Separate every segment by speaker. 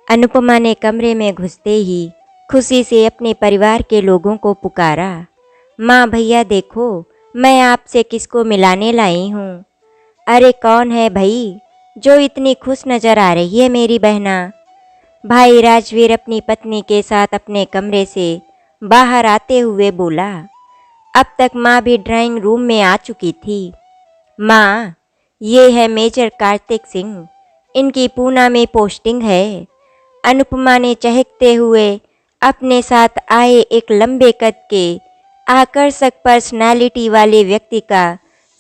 Speaker 1: अनुपमा ने कमरे में घुसते ही खुशी से अपने परिवार के लोगों को पुकारा। माँ भैया देखो, मैं आपसे किसको मिलाने लाई हूँ। अरे कौन है भाई जो इतनी खुश नजर आ रही है मेरी बहना। भाई राजवीर अपनी पत्नी के साथ अपने कमरे से बाहर आते हुए बोला। अब तक माँ भी ड्राइंग रूम में आ चुकी थी। माँ, ये है मेजर कार्तिक सिंह, इनकी पूना में पोस्टिंग है। अनुपमा ने चहकते हुए अपने साथ आए एक लंबे कद के आकर्षक पर्सनालिटी वाले व्यक्ति का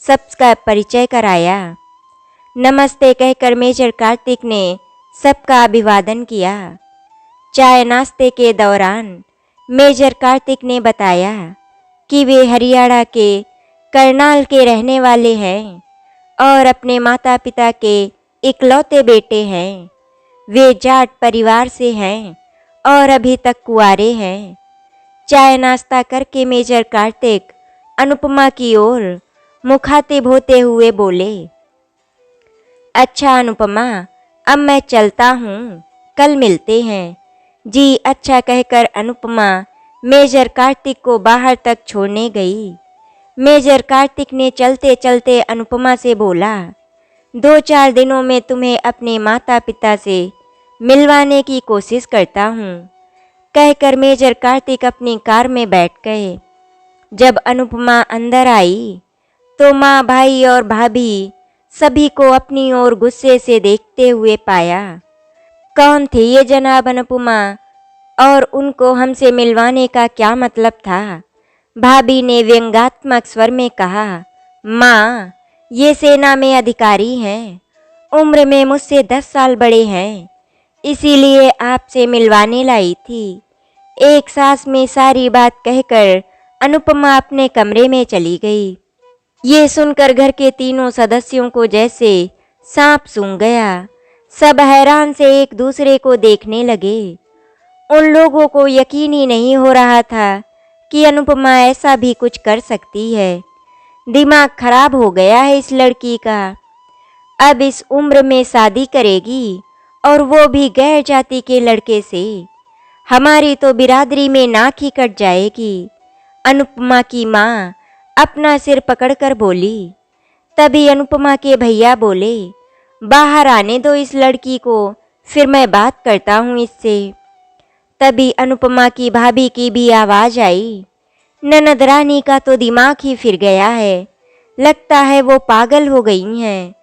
Speaker 1: सबका परिचय कराया। नमस्ते कहकर मेजर कार्तिक ने सबका अभिवादन किया। चाय नाश्ते के दौरान मेजर कार्तिक ने बताया कि वे हरियाणा के करनाल के रहने वाले हैं और अपने माता पिता के इकलौते बेटे हैं। वे जाट परिवार से हैं और अभी तक कुंवारे हैं। चाय नाश्ता करके मेजर कार्तिक अनुपमा की ओर मुखातिब होते हुए बोले। अच्छा अनुपमा, अब मैं चलता हूँ, कल मिलते हैं। जी अच्छा कहकर अनुपमा मेजर कार्तिक को बाहर तक छोड़ने गई। मेजर कार्तिक ने चलते चलते अनुपमा से बोला, 2-4 दिनों में तुम्हें अपने माता पिता से मिलवाने की कोशिश करता हूँ। कहकर मेजर कार्तिक अपनी कार में बैठ गए। जब अनुपमा अंदर आई तो माँ, भाई और भाभी सभी को अपनी ओर गुस्से से देखते हुए पाया। कौन थी ये जनाब अनुपमा और उनको हमसे मिलवाने का क्या मतलब था? भाभी ने व्यंग्यात्मक स्वर में कहा। माँ, ये सेना में अधिकारी हैं, उम्र में मुझसे 10 साल बड़े हैं, इसीलिए आपसे मिलवाने लाई थी। एक सांस में सारी बात कहकर अनुपमा अपने कमरे में चली गई। ये सुनकर घर के तीनों सदस्यों को जैसे सांप सूंघ गया। सब हैरान से एक दूसरे को देखने लगे। उन लोगों को यकीन ही नहीं हो रहा था कि अनुपमा ऐसा भी कुछ कर सकती है। दिमाग खराब हो गया है इस लड़की का। अब इस उम्र में शादी करेगी और वो भी गैर जाति के लड़के से। हमारी तो बिरादरी में नाक ही कट जाएगी। अनुपमा की माँ अपना सिर पकड़कर बोली। तभी अनुपमा के भैया बोले, बाहर आने दो इस लड़की को, फिर मैं बात करता हूँ इससे। तभी अनुपमा की भाभी की भी आवाज आई। ननद रानी का तो दिमाग ही फिर गया है, लगता है वो पागल हो गई हैं।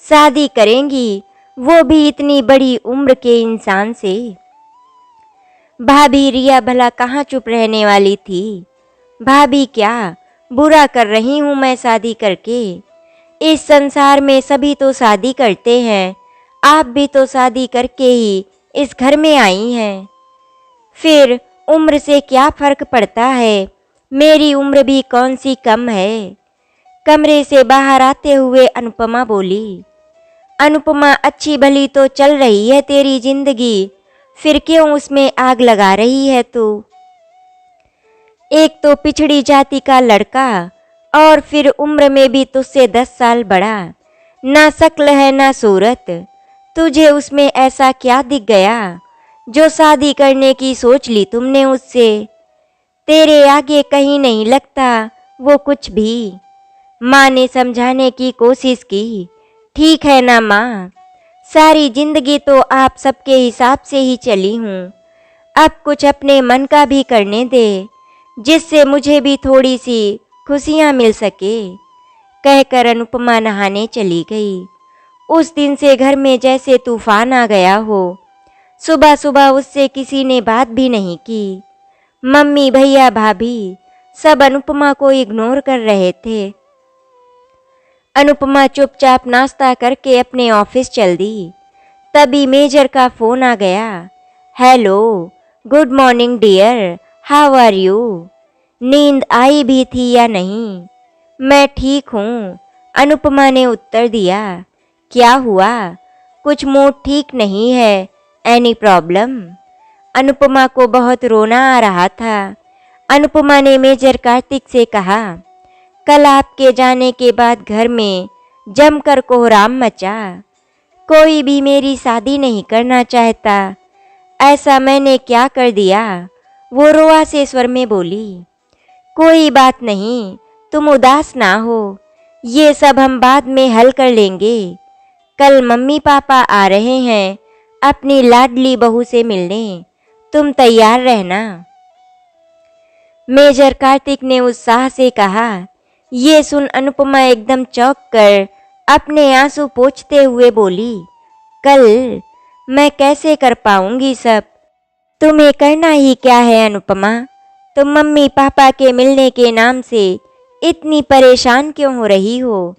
Speaker 1: शादी करेंगी वो भी इतनी बड़ी उम्र के इंसान से। भाभी रिया भला कहाँ चुप रहने वाली थी। भाभी क्या बुरा कर रही हूँ मैं शादी करके? इस संसार में सभी तो शादी करते हैं, आप भी तो शादी करके ही इस घर में आई हैं। फिर उम्र से क्या फर्क पड़ता है, मेरी उम्र भी कौन सी कम है। कमरे से बाहर आते हुए अनुपमा बोली। अनुपमा, अच्छी भली तो चल रही है तेरी जिंदगी, फिर क्यों उसमें आग लगा रही है तू? एक तो पिछड़ी जाति का लड़का और फिर उम्र में भी तुझसे 10 साल बड़ा, ना शक्ल है ना सूरत। तुझे उसमें ऐसा क्या दिख गया जो शादी करने की सोच ली तुमने उससे? तेरे आगे कहीं नहीं लगता वो कुछ भी। माँ ने समझाने की कोशिश की। ठीक है ना माँ, सारी जिंदगी तो आप सबके हिसाब से ही चली हूँ, अब कुछ अपने मन का भी करने दे, जिससे मुझे भी थोड़ी सी खुशियाँ मिल सके। कहकर अनुपमा नहाने चली गई। उस दिन से घर में जैसे तूफान आ गया हो। सुबह सुबह उससे किसी ने बात भी नहीं की। मम्मी, भैया, भाभी सब अनुपमा को इग्नोर कर रहे थे। अनुपमा चुपचाप नाश्ता करके अपने ऑफिस चल दी। तभी मेजर का फोन आ गया। Hello, good morning dear, how are you? नींद आई भी थी या नहीं? मैं ठीक हूँ, अनुपमा ने उत्तर दिया। क्या हुआ, कुछ मूड ठीक नहीं है? Any problem? अनुपमा को बहुत रोना आ रहा था। अनुपमा ने मेजर कार्तिक से कहा, कल आपके जाने के बाद घर में जमकर कोहराम मचा। कोई भी मेरी शादी नहीं करना चाहता। ऐसा मैंने क्या कर दिया? वो रोआ से स्वर में बोली। कोई बात नहीं, तुम उदास ना हो, ये सब हम बाद में हल कर लेंगे। कल मम्मी पापा आ रहे हैं अपनी लाडली बहू से मिलने, तुम तैयार रहना। मेजर कार्तिक ने उत्साह से कहा। ये सुन अनुपमा एकदम चौंक कर अपने आंसू पोंछते हुए बोली, कल मैं कैसे कर पाऊंगी सब? तुम्हें करना ही क्या है अनुपमा? तुम मम्मी पापा के मिलने के नाम से इतनी परेशान क्यों हो रही हो?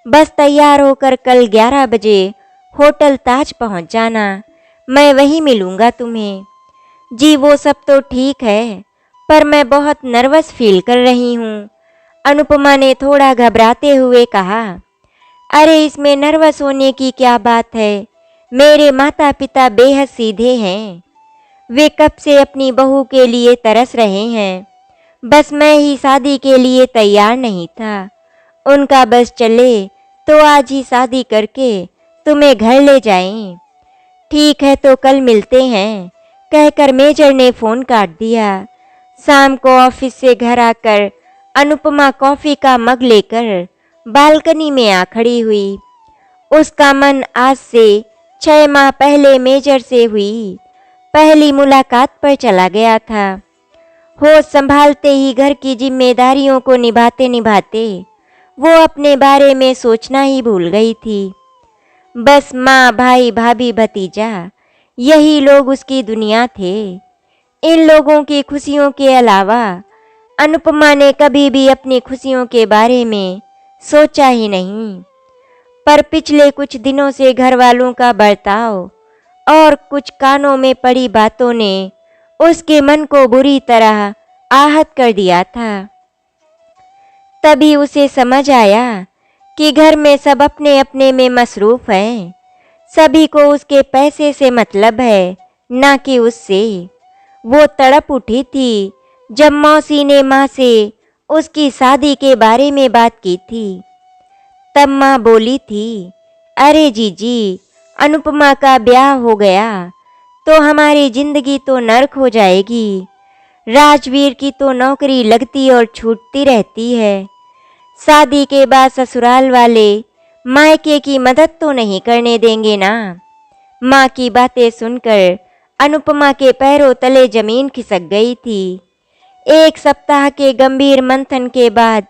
Speaker 1: बस तैयार होकर कल 11 बजे होटल ताज पहुंच जाना, मैं वहीं मिलूंगा तुम्हें। जी वो सब तो ठीक है, पर मैं बहुत नर्वस फील कर रही हूँ, अनुपमा ने थोड़ा घबराते हुए कहा। अरे इसमें नर्वस होने की क्या बात है? मेरे माता पिता बेहद सीधे हैं, वे कब से अपनी बहू के लिए तरस रहे हैं। बस मैं ही शादी के लिए तैयार नहीं था। उनका बस चले तो आज ही शादी करके तुम्हें घर ले जाएं। ठीक है तो कल मिलते हैं, कहकर मेजर ने फ़ोन काट दिया। शाम को ऑफिस से घर आकर अनुपमा कॉफ़ी का मग लेकर बालकनी में आ खड़ी हुई। उसका मन आज से 6 माह पहले मेजर से हुई पहली मुलाकात पर चला गया था। होश संभालते ही घर की जिम्मेदारियों को निभाते निभाते वो अपने बारे में सोचना ही भूल गई थी। बस माँ, भाई, भाभी, भतीजा, यही लोग उसकी दुनिया थे। इन लोगों की खुशियों के अलावा अनुपमा ने कभी भी अपनी खुशियों के बारे में सोचा ही नहीं। पर पिछले कुछ दिनों से घर वालों का बर्ताव और कुछ कानों में पड़ी बातों ने उसके मन को बुरी तरह आहत कर दिया था। तभी उसे समझ आया कि घर में सब अपने अपने में मसरूफ हैं। सभी को उसके पैसे से मतलब है, ना कि उससे। वो तड़प उठी थी जब मौसी ने माँ से उसकी शादी के बारे में बात की थी। तब माँ बोली थी, अरे जीजी, अनुपमा का ब्याह हो गया तो हमारी जिंदगी तो नर्क हो जाएगी। राजवीर की तो नौकरी लगती और छूटती रहती है। शादी के बाद ससुराल वाले मायके की मदद तो नहीं करने देंगे ना। माँ की बातें सुनकर अनुपमा के पैरों तले जमीन खिसक गई थी। 1 सप्ताह के गंभीर मंथन के बाद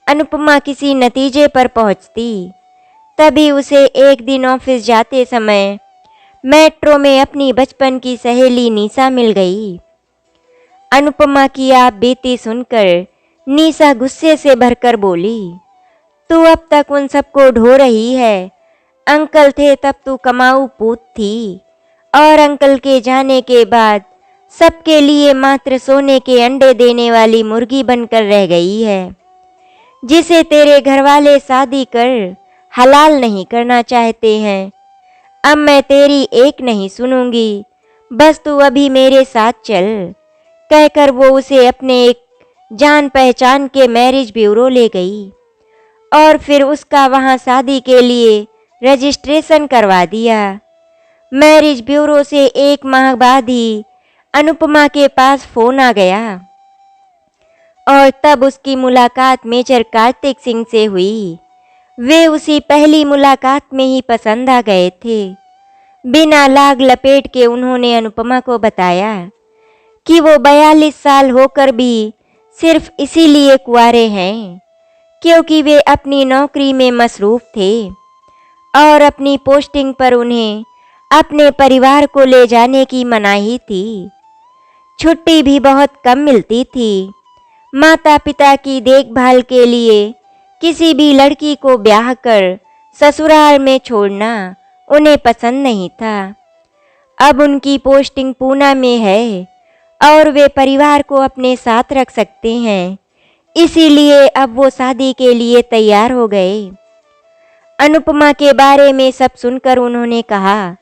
Speaker 1: अनुपमा किसी नतीजे पर पहुंचती। तभी उसे एक दिन ऑफिस जाते समय मेट्रो में अपनी बचपन की सहेली निशा मिल गई। अनुपमा की आप बीती सुनकर निशा गुस्से से भरकर बोली, तू अब तक उन सबको ढो रही है। अंकल थे तब तू कमाऊ पूत थी, और अंकल के जाने के बाद सबके लिए मात्र सोने के अंडे देने वाली मुर्गी बनकर रह गई है, जिसे तेरे घरवाले शादी कर हलाल नहीं करना चाहते हैं। अब मैं तेरी एक नहीं सुनूंगी, बस तू अभी मेरे साथ चल, कहकर वो उसे अपने एक जान पहचान के मैरिज ब्यूरो ले गई और फिर उसका वहां शादी के लिए रजिस्ट्रेशन करवा दिया। मैरिज ब्यूरो से 1 माह बाद ही अनुपमा के पास फ़ोन आ गया और तब उसकी मुलाकात मेजर कार्तिक सिंह से हुई। वे उसी पहली मुलाकात में ही पसंद आ गए थे। बिना लाग लपेट के उन्होंने अनुपमा को बताया कि वो 42 साल होकर भी सिर्फ इसीलिए कुंवारे हैं क्योंकि वे अपनी नौकरी में मसरूफ थे और अपनी पोस्टिंग पर उन्हें अपने परिवार को ले जाने की मनाही थी। छुट्टी भी बहुत कम मिलती थी। माता पिता की देखभाल के लिए किसी भी लड़की को ब्याह कर ससुराल में छोड़ना उन्हें पसंद नहीं था। अब उनकी पोस्टिंग पूना में है और वे परिवार को अपने साथ रख सकते हैं, इसीलिए अब वो शादी के लिए तैयार हो गए। अनुपमा के बारे में सब सुनकर उन्होंने कहा,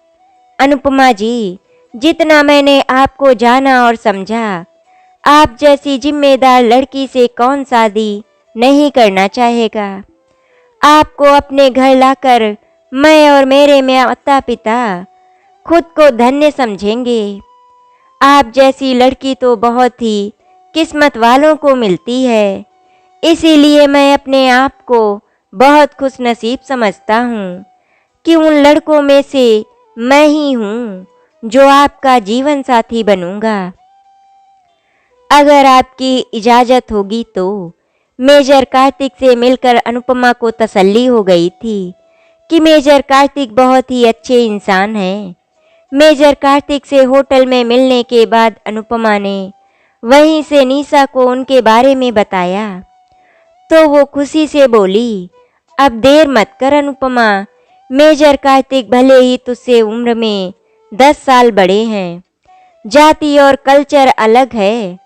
Speaker 1: अनुपमा जी, जितना मैंने आपको जाना और समझा, आप जैसी जिम्मेदार लड़की से कौन शादी नहीं करना चाहेगा। आपको अपने घर लाकर मैं और मेरे माता पिता खुद को धन्य समझेंगे। आप जैसी लड़की तो बहुत ही किस्मत वालों को मिलती है। इसीलिए मैं अपने आप को बहुत खुशनसीब समझता हूँ कि उन लड़कों में से मैं ही हूँ जो आपका जीवन साथी बनूंगा। अगर आपकी इजाज़त होगी तो। मेजर कार्तिक से मिलकर अनुपमा को तसल्ली हो गई थी कि मेजर कार्तिक बहुत ही अच्छे इंसान हैं। मेजर कार्तिक से होटल में मिलने के बाद अनुपमा ने वहीं से निशा को उनके बारे में बताया तो वो खुशी से बोली, अब देर मत कर अनुपमा, मेजर कार्तिक भले ही तुझसे उम्र में 10 साल बड़े हैं, जाति और कल्चर अलग है,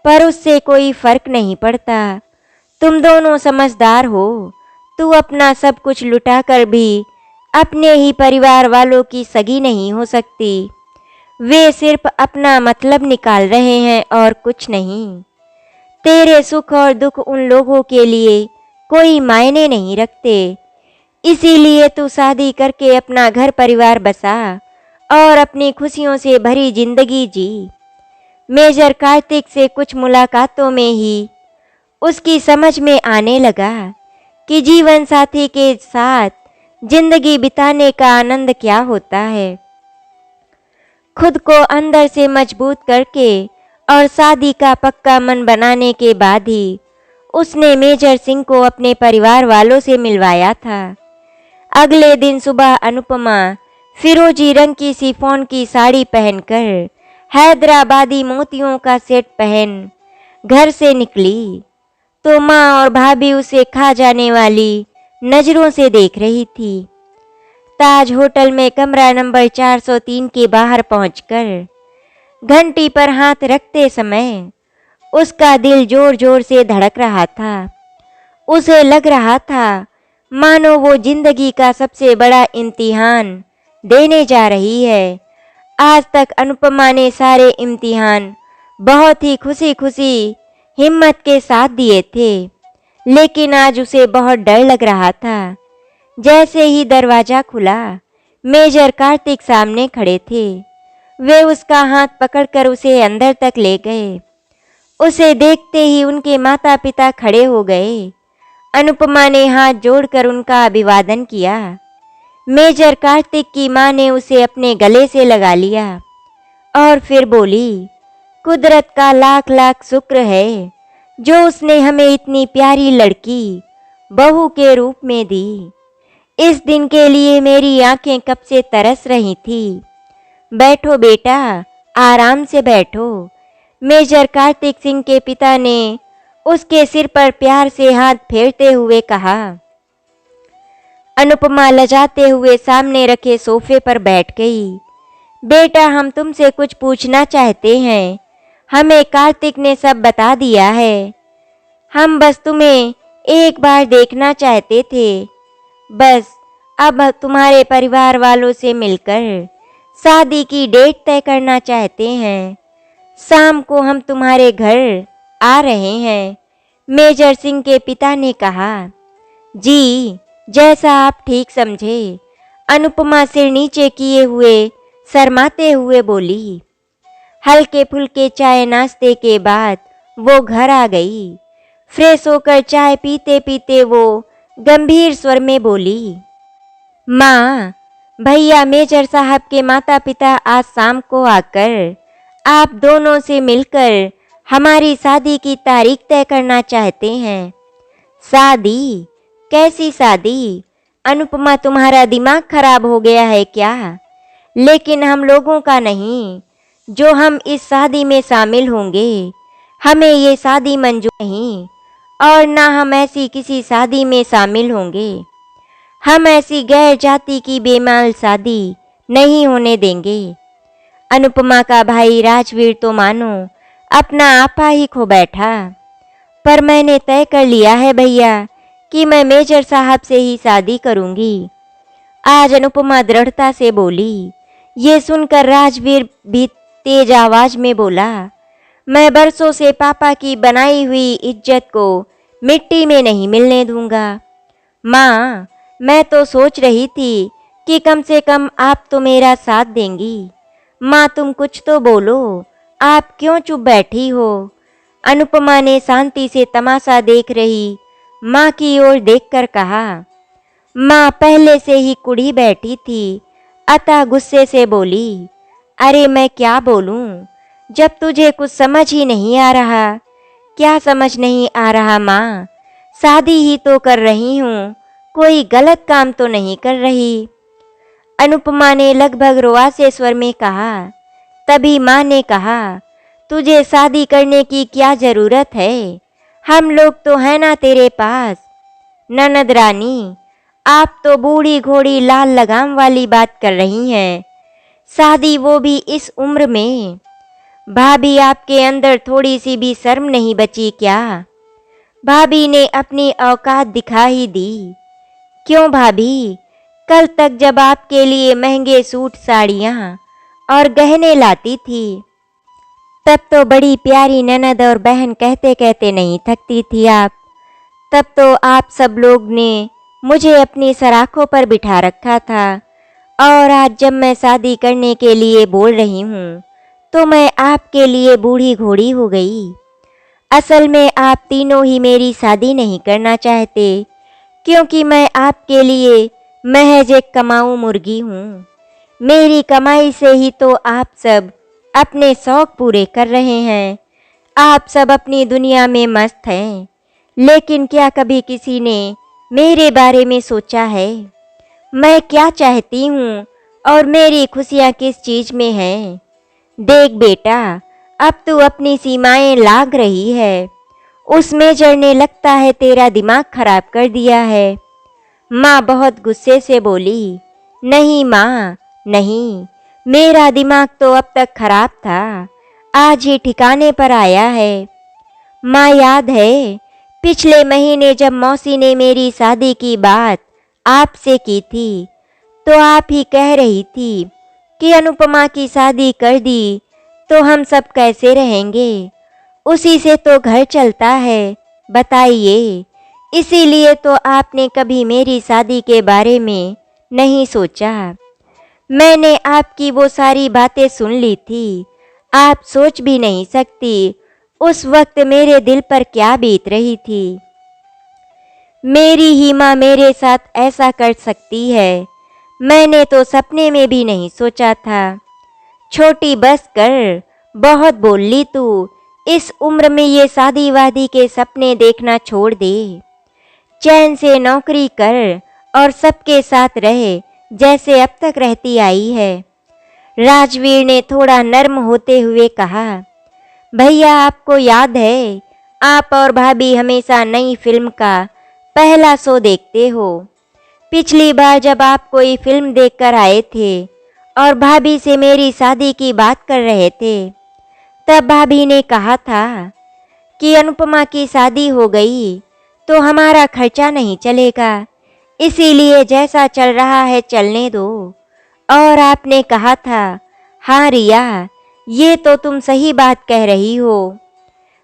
Speaker 1: पर उससे कोई फर्क नहीं पड़ता। तुम दोनों समझदार हो। तू अपना सब कुछ लुटाकर भी अपने ही परिवार वालों की सगी नहीं हो सकती। वे सिर्फ अपना मतलब निकाल रहे हैं और कुछ नहीं। तेरे सुख और दुख उन लोगों के लिए कोई मायने नहीं रखते। इसीलिए तू शादी करके अपना घर परिवार बसा और अपनी खुशियों से भरी जिंदगी जी। मेजर कार्तिक से कुछ मुलाकातों में ही उसकी समझ में आने लगा कि जीवन साथी के साथ जिंदगी बिताने का आनंद क्या होता है। खुद को अंदर से मजबूत करके और शादी का पक्का मन बनाने के बाद ही उसने मेजर सिंह को अपने परिवार वालों से मिलवाया था। अगले दिन सुबह अनुपमा फिरोजी रंग की शिफॉन की साड़ी पहनकर हैदराबादी मोतियों का सेट पहन घर से निकली तो माँ और भाभी उसे खा जाने वाली नजरों से देख रही थी। ताज होटल में कमरा नंबर 403 के बाहर पहुंचकर घंटी पर हाथ रखते समय उसका दिल जोर जोर से धड़क रहा था। उसे लग रहा था मानो वो जिंदगी का सबसे बड़ा इम्तिहान देने जा रही है। आज तक अनुपमा ने सारे इम्तिहान बहुत ही खुशी खुशी हिम्मत के साथ दिए थे, लेकिन आज उसे बहुत डर लग रहा था। जैसे ही दरवाजा खुला, मेजर कार्तिक सामने खड़े थे। वे उसका हाथ पकड़कर उसे अंदर तक ले गए। उसे देखते ही उनके माता पिता खड़े हो गए। अनुपमा ने हाथ जोड़कर उनका अभिवादन किया। मेजर कार्तिक की मां ने उसे अपने गले से लगा लिया और फिर बोली, कुदरत का लाख लाख शुक्र है जो उसने हमें इतनी प्यारी लड़की बहू के रूप में दी। इस दिन के लिए मेरी आंखें कब से तरस रही थी। बैठो बेटा, आराम से बैठो। मेजर कार्तिक सिंह के पिता ने उसके सिर पर प्यार से हाथ फेरते हुए कहा। अनुपमा लजाते हुए सामने रखे सोफे पर बैठ गई। बेटा, हम तुमसे कुछ पूछना चाहते हैं। हमें कार्तिक ने सब बता दिया है। हम बस तुम्हें एक बार देखना चाहते थे। बस अब तुम्हारे परिवार वालों से मिलकर शादी की डेट तय करना चाहते हैं। शाम को हम तुम्हारे घर आ रहे हैं, मेजर सिंह के पिता ने कहा। जी, जैसा आप ठीक समझे, अनुपमा सिर नीचे किए हुए शर्माते हुए बोली। हल्के फुल्के चाय नाश्ते के बाद वो घर आ गई। फ्रेश होकर चाय पीते पीते वो गंभीर स्वर में बोली, माँ, भैया मेजर साहब के माता पिता आज शाम को आकर आप दोनों से मिलकर हमारी शादी की तारीख तय करना चाहते हैं। शादी? कैसी शादी? अनुपमा, तुम्हारा दिमाग खराब हो गया है क्या? लेकिन हम लोगों का नहीं, जो हम इस शादी में शामिल होंगे, हमें ये शादी मंजूर नहीं और ना हम ऐसी किसी शादी में शामिल होंगे। हम ऐसी गैर जाति की बेमाल शादी नहीं होने देंगे। अनुपमा का भाई राजवीर तो मानो अपना आपा ही खो बैठा। पर मैंने तय कर लिया है भैया कि मैं मेजर साहब से ही शादी करूंगी। आज अनुपमा दृढ़ता से बोली। ये सुनकर राजवीर भी तेज आवाज में बोला, मैं बरसों से पापा की बनाई हुई इज्जत को मिट्टी में नहीं मिलने दूंगा। माँ, मैं तो सोच रही थी कि कम से कम आप तो मेरा साथ देंगी। माँ, तुम कुछ तो बोलो। आप क्यों चुप बैठी हो? अनुपमा ने शांति से तमाशा देख रही माँ की ओर देखकर कहा। माँ पहले से ही कुढ़ी बैठी थी, अतः गुस्से से बोली, अरे मैं क्या बोलूं, जब तुझे कुछ समझ ही नहीं आ रहा। क्या समझ नहीं आ रहा माँ? शादी ही तो कर रही हूँ, कोई गलत काम तो नहीं कर रही। अनुपमा ने लगभग रुआसे स्वर में कहा। तभी माँ ने कहा, तुझे शादी करने की क्या जरूरत है? हम लोग तो हैं ना तेरे पास। ननद रानी, आप तो बूढ़ी घोड़ी लाल लगाम वाली बात कर रही हैं, शादी वो भी इस उम्र में। भाभी, आपके अंदर थोड़ी सी भी शर्म नहीं बची क्या? भाभी ने अपनी औकात दिखा ही दी। क्यों भाभी, कल तक जब आपके लिए महंगे सूट साड़ियाँ और गहने लाती थी, तब तो बड़ी प्यारी ननद और बहन कहते कहते नहीं थकती थी आप। तब तो आप सब लोग ने मुझे अपनी सराखों पर बिठा रखा था, और आज जब मैं शादी करने के लिए बोल रही हूँ तो मैं आपके लिए बूढ़ी घोड़ी हो गई। असल में आप तीनों ही मेरी शादी नहीं करना चाहते, क्योंकि मैं आपके लिए महज एक कमाऊँ मुर्गी हूँ। मेरी कमाई से ही तो आप सब अपने शौक पूरे कर रहे हैं। आप सब अपनी दुनिया में मस्त हैं, लेकिन क्या कभी किसी ने मेरे बारे में सोचा है? मैं क्या चाहती हूँ और मेरी खुशियाँ किस चीज़ में हैं? देख बेटा, अब तू अपनी सीमाएं लांघ रही है। उस मेजर ने लगता है तेरा दिमाग खराब कर दिया है। माँ बहुत गुस्से से बोली। नहीं माँ, नहीं, मेरा दिमाग तो अब तक खराब था, आज ही ठिकाने पर आया है। माँ याद है, पिछले महीने जब मौसी ने मेरी शादी की बात आपसे की थी, तो आप ही कह रही थी कि अनुपमा की शादी कर दी तो हम सब कैसे रहेंगे? उसी से तो घर चलता है, बताइए। इसीलिए तो आपने कभी मेरी शादी के बारे में नहीं सोचा। मैंने आपकी वो सारी बातें सुन ली थी। आप सोच भी नहीं सकती उस वक्त मेरे दिल पर क्या बीत रही थी। मेरी ही माँ मेरे साथ ऐसा कर सकती है, मैंने तो सपने में भी नहीं सोचा था। छोटी बस कर, बहुत बोल ली तू। इस उम्र में ये शादी वादी के सपने देखना छोड़ दे। चैन से नौकरी कर और सबके साथ रहे जैसे अब तक रहती आई है। राजवीर ने थोड़ा नर्म होते हुए कहा। भैया, आपको याद है, आप और भाभी हमेशा नई फिल्म का पहला शो देखते हो। पिछली बार जब आप कोई फिल्म देखकर आए थे और भाभी से मेरी शादी की बात कर रहे थे, तब भाभी ने कहा था कि अनुपमा की शादी हो गई तो हमारा खर्चा नहीं चलेगा, इसीलिए जैसा चल रहा है चलने दो। और आपने कहा था, हाँ रिया, ये तो तुम सही बात कह रही हो,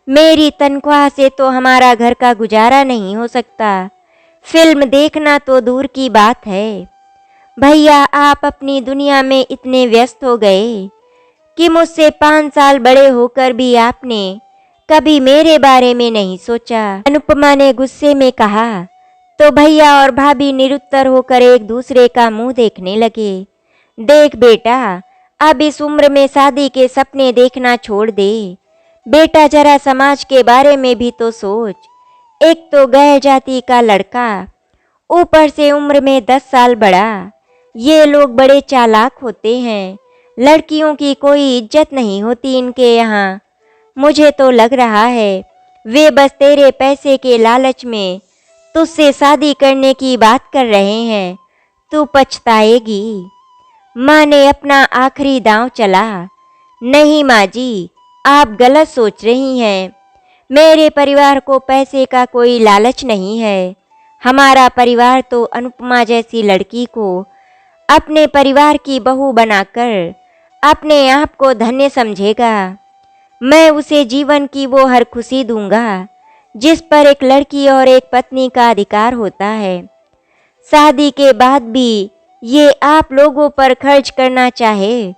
Speaker 1: मेरी तनख्वाह से तो हमारा घर का गुजारा नहीं हो सकता, फिल्म देखना तो दूर की बात है। भैया, आप अपनी दुनिया में इतने व्यस्त हो गए कि मुझसे 5 साल बड़े होकर भी आपने कभी मेरे बारे में नहीं सोचा। अनुपमा ने गुस्से में कहा। तो भैया और भाभी निरुत्तर होकर एक दूसरे का मुंह देखने लगे। देख बेटा, अब इस उम्र में शादी के सपने देखना छोड़ दे। बेटा, जरा समाज के बारे में भी तो सोच। एक तो गैर जाति का लड़का, ऊपर से उम्र में 10 साल बड़ा। ये लोग बड़े चालाक होते हैं, लड़कियों की कोई इज्जत नहीं होती इनके यहाँ। मुझे तो लग रहा है वे बस तेरे पैसे के लालच में तुझसे शादी करने की बात कर रहे हैं। तू पछताएगी। माँ ने अपना आखिरी दांव चला। नहीं माँ जी, आप गलत सोच रही हैं। मेरे परिवार को पैसे का कोई लालच नहीं है। हमारा परिवार तो अनुपमा जैसी लड़की को अपने परिवार की बहू बनाकर अपने आप को धन्य समझेगा। मैं उसे जीवन की वो हर खुशी दूंगा जिस पर एक लड़की और एक पत्नी का अधिकार होता है। शादी के बाद भी ये आप लोगों पर खर्च करना चाहे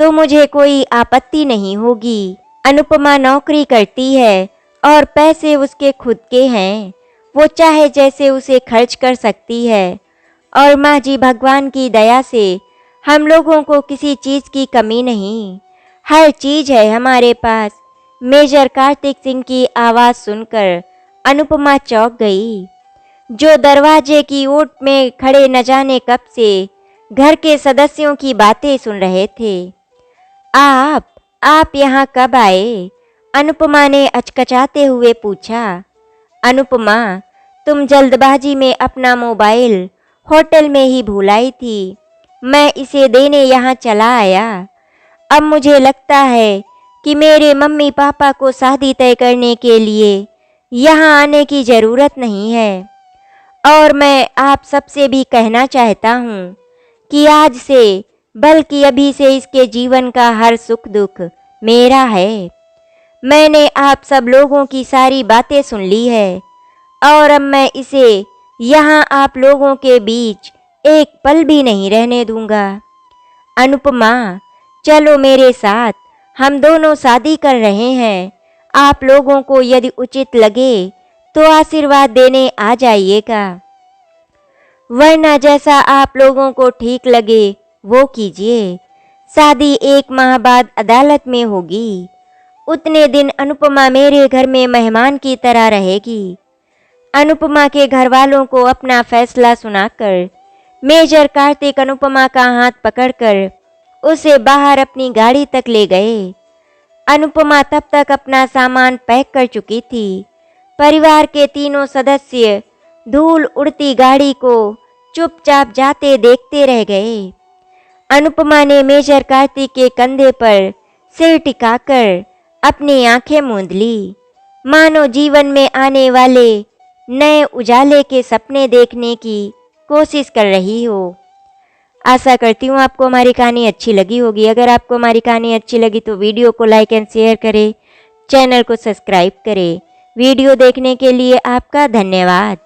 Speaker 1: तो मुझे कोई आपत्ति नहीं होगी। अनुपमा नौकरी करती है और पैसे उसके खुद के हैं, वो चाहे जैसे उसे खर्च कर सकती है। और माँ जी, भगवान की दया से हम लोगों को किसी चीज़ की कमी नहीं, हर चीज़ है हमारे पास। मेजर कार्तिक सिंह की आवाज़ सुनकर अनुपमा चौंक गई, जो दरवाजे की ओट में खड़े न जाने कब से घर के सदस्यों की बातें सुन रहे थे। आप यहाँ कब आए? अनुपमा ने अचकचाते हुए पूछा। अनुपमा, तुम जल्दबाजी में अपना मोबाइल होटल में ही भूल आई थी, मैं इसे देने यहाँ चला आया। अब मुझे लगता है कि मेरे मम्मी पापा को शादी तय करने के लिए यहाँ आने की ज़रूरत नहीं है। और मैं आप सबसे भी कहना चाहता हूँ कि आज से, बल्कि अभी से, इसके जीवन का हर सुख दुख मेरा है। मैंने आप सब लोगों की सारी बातें सुन ली है और अब मैं इसे यहाँ आप लोगों के बीच एक पल भी नहीं रहने दूंगा। अनुपमा, चलो मेरे साथ, हम दोनों शादी कर रहे हैं। आप लोगों को यदि उचित लगे तो आशीर्वाद देने आ जाइएगा, वरना जैसा आप लोगों को ठीक लगे वो कीजिए। शादी 1 माह बाद अदालत में होगी। उतने दिन अनुपमा मेरे घर में मेहमान की तरह रहेगी। अनुपमा के घर वालों को अपना फैसला सुनाकर मेजर कार्तिक अनुपमा का हाथ पकड़कर उसे बाहर अपनी गाड़ी तक ले गए। अनुपमा तब तक अपना सामान पैक कर चुकी थी। परिवार के तीनों सदस्य धूल उड़ती गाड़ी को चुपचाप जाते देखते रह गए। अनुपमा ने मेजर कार्तिक के कंधे पर सिर टिकाकर अपनी आंखें मूंद ली, मानो जीवन में आने वाले नए उजाले के सपने देखने की कोशिश कर रही हो। आशा करती हूँ आपको हमारी कहानी अच्छी लगी होगी। अगर आपको हमारी कहानी अच्छी लगी तो वीडियो को लाइक एंड शेयर करें, चैनल को सब्सक्राइब करें। वीडियो देखने के लिए आपका धन्यवाद।